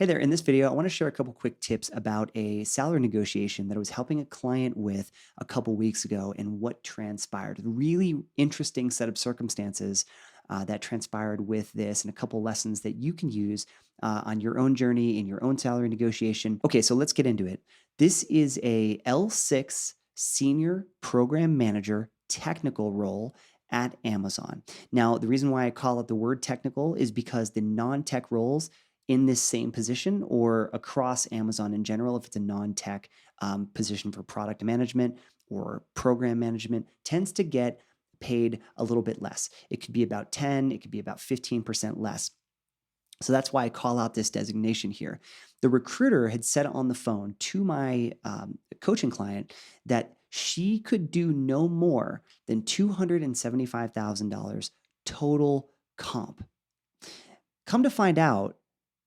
Hey there, in this video, I want to share a couple quick tips about a salary negotiation that I was helping a client with a couple weeks ago and what transpired. A really interesting set of circumstances that transpired with this and a couple lessons that you can use on your own journey in your own salary negotiation. Okay, so let's get into it. This is a L6 senior program manager technical role at Amazon. Now, the reason why I call it the word technical is because the non-tech roles in this same position or across Amazon in general, if it's a non-tech position for product management or program management, tends to get paid a little bit less. It could be about 10, it could be about 15% less. So that's why I call out this designation here. The recruiter had said on the phone to my coaching client that she could do no more than $275,000 total comp. Come to find out,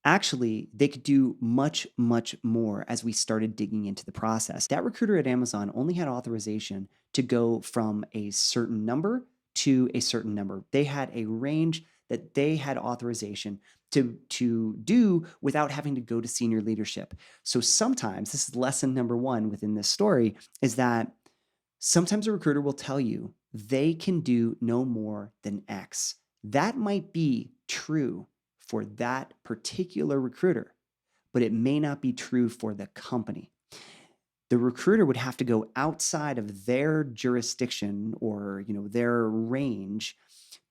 actually, they could do much, much more as we started digging into the process. That recruiter at Amazon only had authorization to go from a certain number to a certain number. They had a range that they had authorization to do without having to go to senior leadership. So sometimes, this is lesson number one within this story, is that sometimes a recruiter will tell you they can do no more than X. That might be true for that particular recruiter, but it may not be true for the company. The recruiter would have to go outside of their jurisdiction or, their range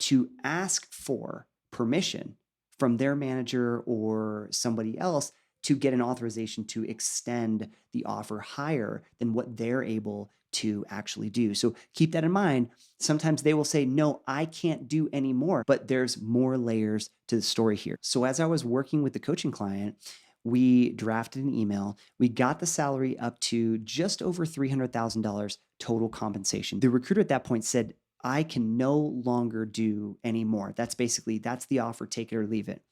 to ask for permission from their manager or somebody else to get an authorization to extend the offer higher than what they're able to actually do. So keep that in mind. Sometimes they will say, no, I can't do any more, but there's more layers to the story here. So as I was working with the coaching client, we drafted an email. We got the salary up to just over $300,000 total compensation. The recruiter at that point said, I can no longer do any more. That's the offer, take it or leave it.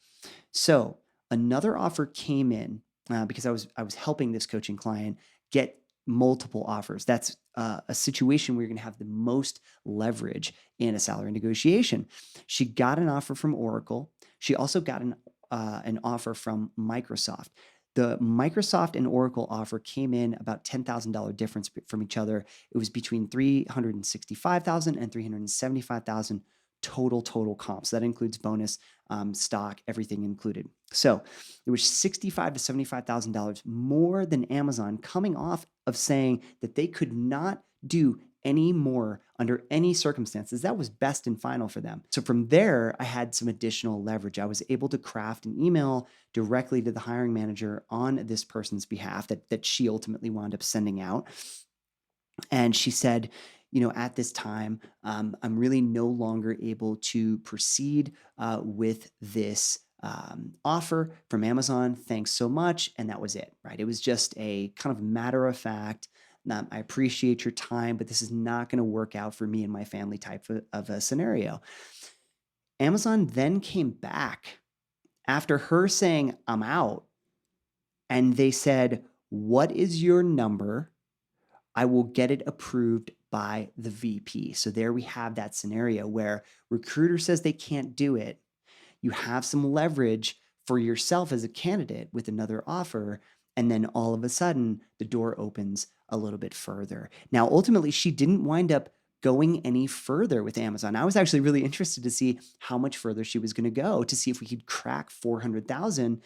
So another offer came in because I was helping this coaching client get multiple offers. That's a situation where you're going to have the most leverage in a salary negotiation. She got an offer from Oracle. She also got an offer from Microsoft. The Microsoft and Oracle offer came in about $10,000 difference from each other. It was between $365,000 and $375,000 total comp. So that includes bonus, stock, everything included. So it was $65,000 to $75,000 more than Amazon coming off of saying that they could not do any more under any circumstances. That was best and final for them. So from there, I had some additional leverage. I was able to craft an email directly to the hiring manager on this person's behalf that she ultimately wound up sending out. And she said, at this time, I'm really no longer able to proceed with this offer from Amazon. Thanks so much. And that was it, right? It was just a kind of matter of fact. I appreciate your time, but this is not going to work out for me and my family type of a scenario. Amazon then came back after her saying, I'm out. And they said, what is your number? I will get it approved by the VP. So there we have that scenario where recruiter says they can't do it. You have some leverage for yourself as a candidate with another offer. And then all of a sudden, the door opens a little bit further. Now, ultimately, she didn't wind up going any further with Amazon. I was actually really interested to see how much further she was going to go to see if we could crack 400,000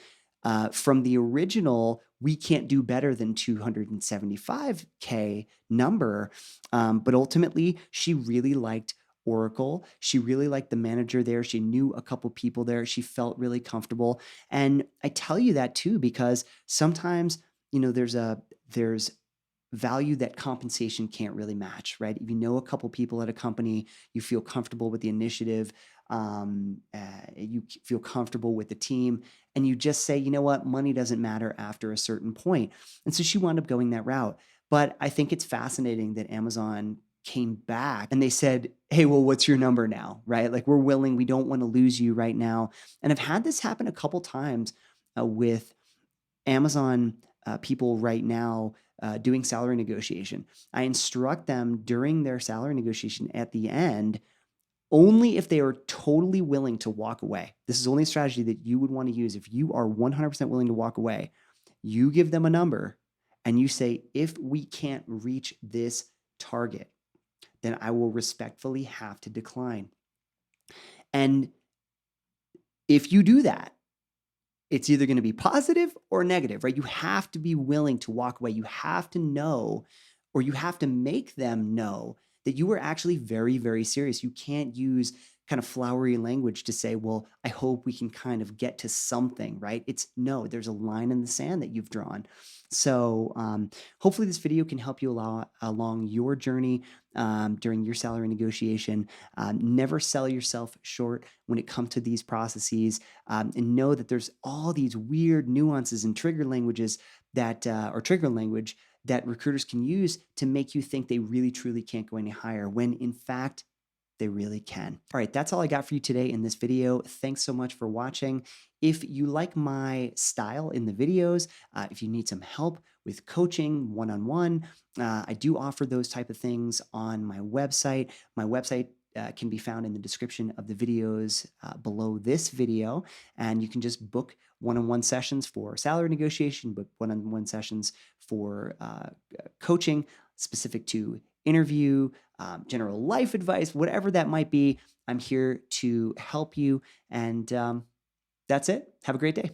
from the original. We can't do better than 275K number. But ultimately, she really liked Oracle. She really liked the manager there. She knew a couple people there. She felt really comfortable. And I tell you that too, because sometimes, there's value that compensation can't really match, right? If you know a couple people at a company, you feel comfortable with the initiative, you feel comfortable with the team, and you just say, you know what, money doesn't matter after a certain point. And so she wound up going that route. But I think it's fascinating that Amazon came back and they said, hey, well, what's your number now, right? Like, we're willing, we don't want to lose you right now. And I've had this happen a couple times with Amazon people right now doing salary negotiation. I instruct them during their salary negotiation at the end, only if they are totally willing to walk away. This is only a strategy that you would want to use if you are 100% willing to walk away. You give them a number and you say, if we can't reach this target, then I will respectfully have to decline. And if you do that, it's either going to be positive or negative, right? You have to be willing to walk away. You have to know, or you have to make them know that you are actually very, very serious. You can't use kind of flowery language to say, well, I hope we can kind of get to something, right? It's no, there's a line in the sand that you've drawn. So hopefully this video can help you along your journey during your salary negotiation. Never sell yourself short when it comes to these processes, and know that there's all these weird nuances and trigger languages that, or trigger language that recruiters can use to make you think they really truly can't go any higher, when in fact, they really can. All right, that's all I got for you today in this video. Thanks so much for watching. If you like my style in the videos, if you need some help with coaching one-on-one, I do offer those type of things on my website. My website can be found in the description of the videos below this video, and you can just book one-on-one sessions for salary negotiation, book one-on-one sessions for coaching specific to interview, general life advice, whatever that might be. I'm here to help you. And that's it. Have a great day.